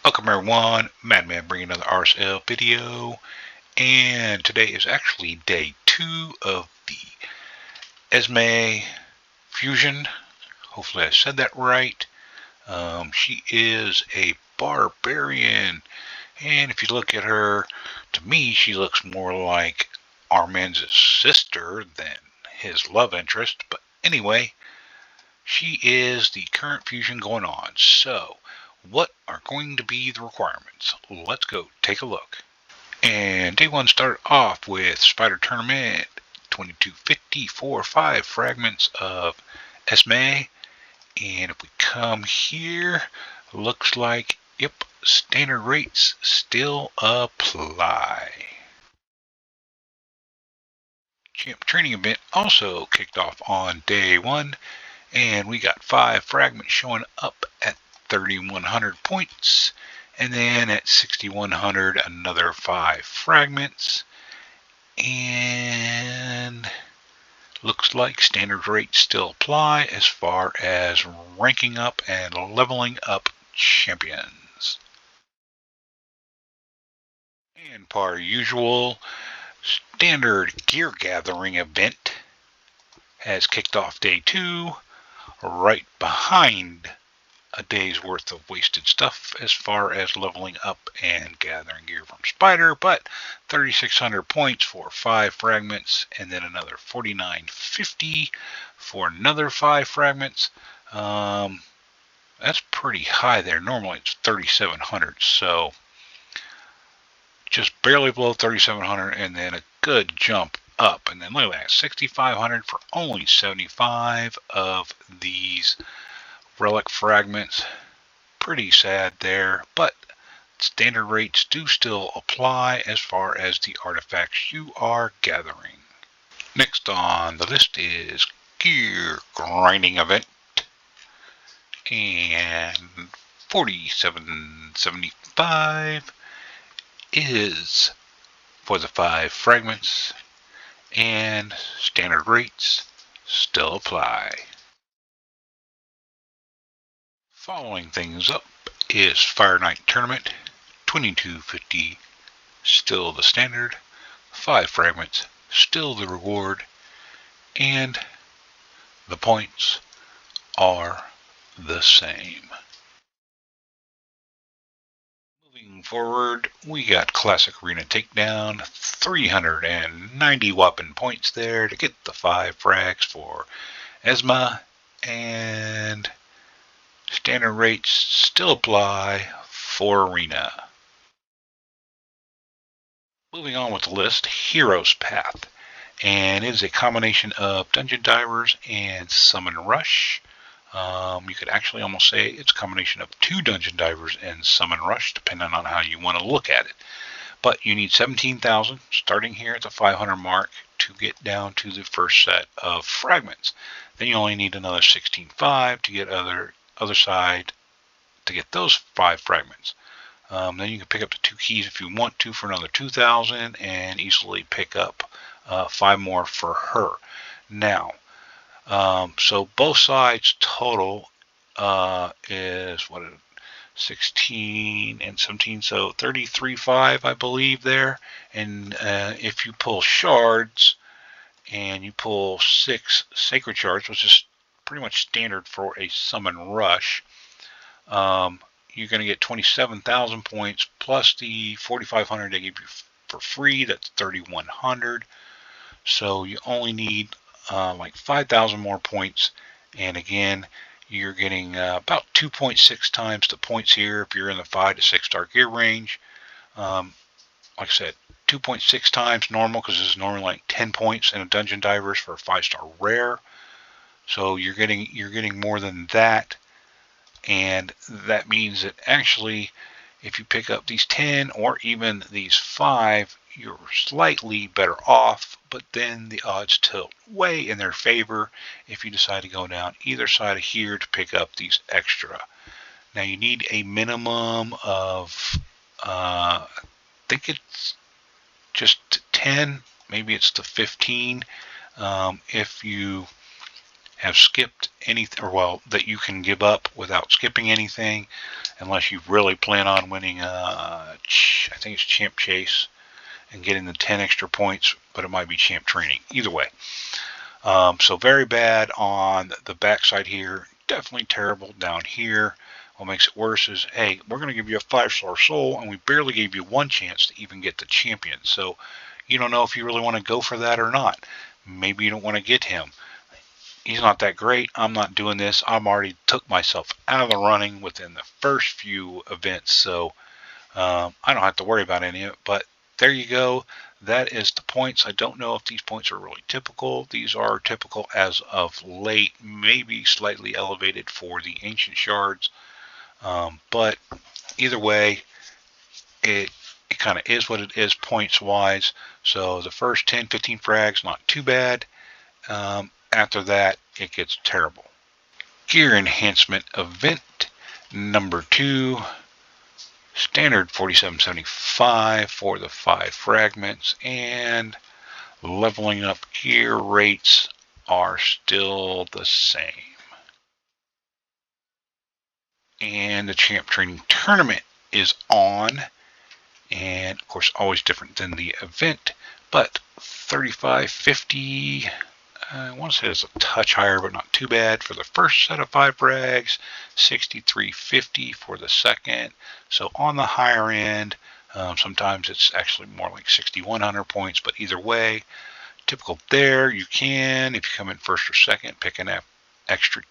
Welcome everyone, Madman bringing another RSL video, and today is actually day 2 of the Esme fusion. Hopefully I said that right. She is a barbarian, and if you look at her, to me she looks more like Armin's sister than his love interest, but anyway, she is the current fusion going on. So, what are going to be the requirements? Let's go take a look. And day 1 started off with Spider Tournament 2250 5 fragments of Esme. And if we come here, looks like, yep, standard rates still apply. Champ Training Event also kicked off on day 1. And we got 5 fragments showing up at 3,100 points. And then at 6,100, another 5 fragments. And looks like standard rates still apply as far as ranking up and leveling up champions. And per usual, standard gear gathering event has kicked off day 2. Right behind a day's worth of wasted stuff as far as leveling up and gathering gear from Spider, but 3,600 points for 5 fragments, and then another 4,950 for another 5 fragments. That's pretty high there. Normally it's 3,700, so just barely below 3,700, and then a good jump up, and then look at that, 6,500 for only 75 of these relic fragments. Pretty sad there, but standard rates do still apply as far as the artifacts you are gathering. Next on the list is Gear Grinding Event, and 4775 is for the 5 fragments, and standard rates still apply. Following things up is Fire Night Tournament, 2250, still the standard, 5 fragments, still the reward, and the points are the same. Moving forward, we got Classic Arena Takedown, 390 whopping points there to get the 5 frags for Esme, and standard rates still apply for Arena. Moving on with the list, Hero's Path, and it is a combination of Dungeon Divers and Summon Rush. You could actually almost say it's a combination of 2 Dungeon Divers and Summon Rush, depending on how you want to look at it. But you need 17,000, starting here at the 500 mark, to get down to the first set of fragments. Then you only need another 16,500 to get other side to get those 5 fragments. Then you can pick up the 2 keys if you want to for another 2,000 and easily pick up 5 more for her. Now, so both sides total is 16 and 17, so 33.5 I believe there. And if you pull shards and you pull 6 sacred shards, which is pretty much standard for a Summon Rush, you're going to get 27,000 points plus the 4,500 they give you for free. That's 3,100. So you only need like 5,000 more points, and again you're getting about 2.6 times the points here if you're in the 5 to 6 star gear range. Like I said, 2.6 times normal, because this is normally like 10 points in a Dungeon Divers for a 5-star rare. So you're getting more than that, and that means that actually if you pick up these 10 or even these 5, you're slightly better off, but then the odds tilt way in their favor if you decide to go down either side of here to pick up these extra. Now you need a minimum of I think it's just 10, maybe it's to 15 if you have skipped anything, or well, that you can give up without skipping anything, unless you really plan on winning, I think it's Champ Chase and getting the 10 extra points, but it might be Champ Training. Either way. So very bad on the backside here. Definitely terrible down here. What makes it worse is, hey, we're going to give you a 5-star soul, and we barely gave you one chance to even get the champion. So you don't know if you really want to go for that or not. Maybe you don't want to get him. He's not that great. I'm not doing this. I'm already took myself out of the running within the first few events, so I don't have to worry about any of it. But there you go. That is the points. I don't know if these points are really typical. These are typical as of late, maybe slightly elevated for the ancient shards. But either way, it kind of is what it is points wise. So the first 10, 15 frags, not too bad. After that, it gets terrible. Gear enhancement event number 2. Standard 4775 for the 5 fragments, and leveling up gear rates are still the same. And the Champ Training Tournament is on, and of course always different than the event, but 3550, I want to say it's a touch higher, but not too bad for the first set of 5 frags, 6350 for the second. So on the higher end, sometimes it's actually more like 6100 points, but either way, typical there. You can, if you come in first or second, pick an extra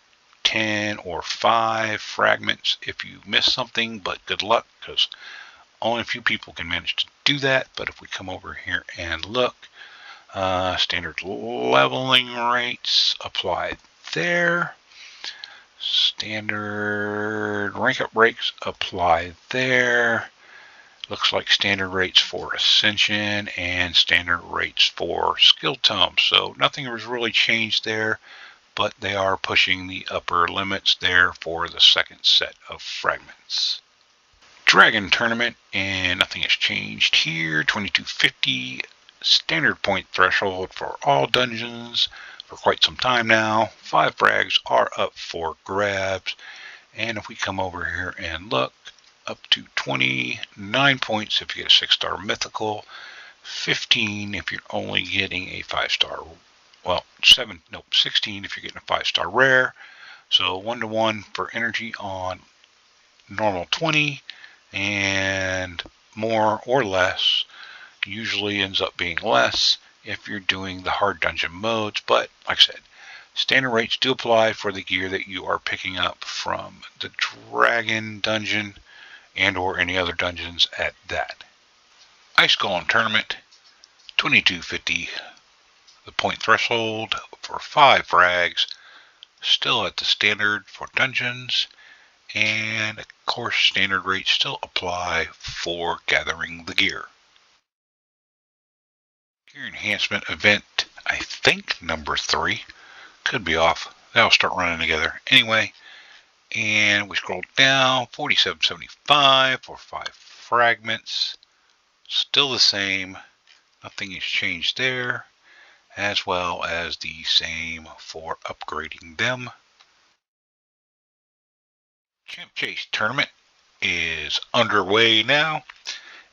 10 or 5 fragments if you miss something, but good luck, because only a few people can manage to do that. But if we come over here and look, standard leveling rates applied there. Standard rank up rates applied there. Looks like standard rates for Ascension and standard rates for Skill Tome. So nothing has really changed there, but they are pushing the upper limits there for the second set of fragments. Dragon Tournament, and nothing has changed here. 2250 standard point threshold for all dungeons for quite some time now. 5 frags are up for grabs, and if we come over here and look, up to 29 points if you get a 6-star mythical, 15 if you're only getting a 5-star, well, 16 if you're getting a 5-star rare. So 1-to-1 for energy on normal 20, and more or less usually ends up being less if you're doing the hard dungeon modes. But like I said, standard rates do apply for the gear that you are picking up from the Dragon Dungeon and or any other dungeons at that. Ice Golem Tournament, 2250 the point threshold for 5 frags, still at the standard for dungeons, and of course standard rates still apply for gathering the gear. Gear enhancement event, I think number 3, could be off. That'll start running together anyway. And we scroll down, 4775 for 5 fragments, still the same. Nothing has changed there, as well as the same for upgrading them. Champ Chase Tournament is underway now,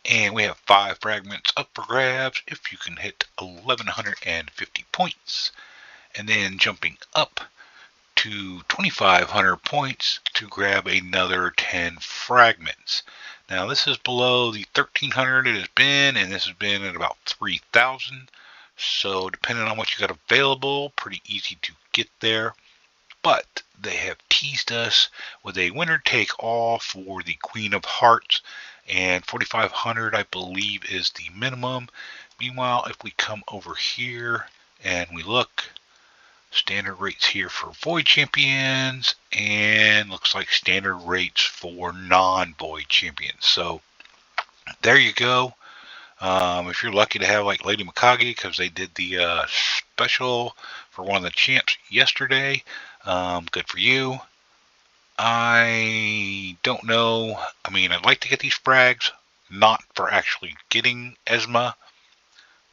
and we have 5 fragments up for grabs if you can hit 1150 points, and then jumping up to 2500 points to grab another 10 fragments. Now this is below the 1300 it has been, and this has been at about 3000, so depending on what you got available, pretty easy to get there. But they have teased us with a winner take all for the Queen of Hearts, and 4500 I believe is the minimum. Meanwhile, if we come over here and we look, standard rates here for Void Champions, and looks like standard rates for non-Void Champions. So there you go. If you're lucky to have like Lady Mikage, because they did the special for one of the champs yesterday, good for you. I don't know. I mean, I'd like to get these frags, not for actually getting Esme,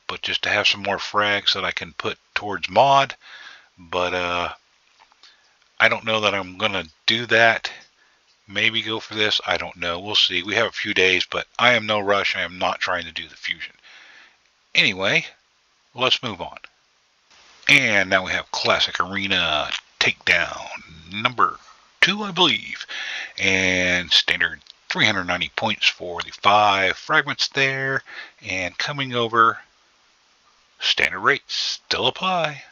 but just to have some more frags that I can put towards mod. But I don't know that I'm going to do that. Maybe go for this. I don't know. We'll see. We have a few days, but I am no rush. I am not trying to do the fusion. Anyway, let's move on. And now we have Classic Arena Takedown number 2, I believe. And standard 390 points for the 5 fragments there. And coming over, standard rates still apply.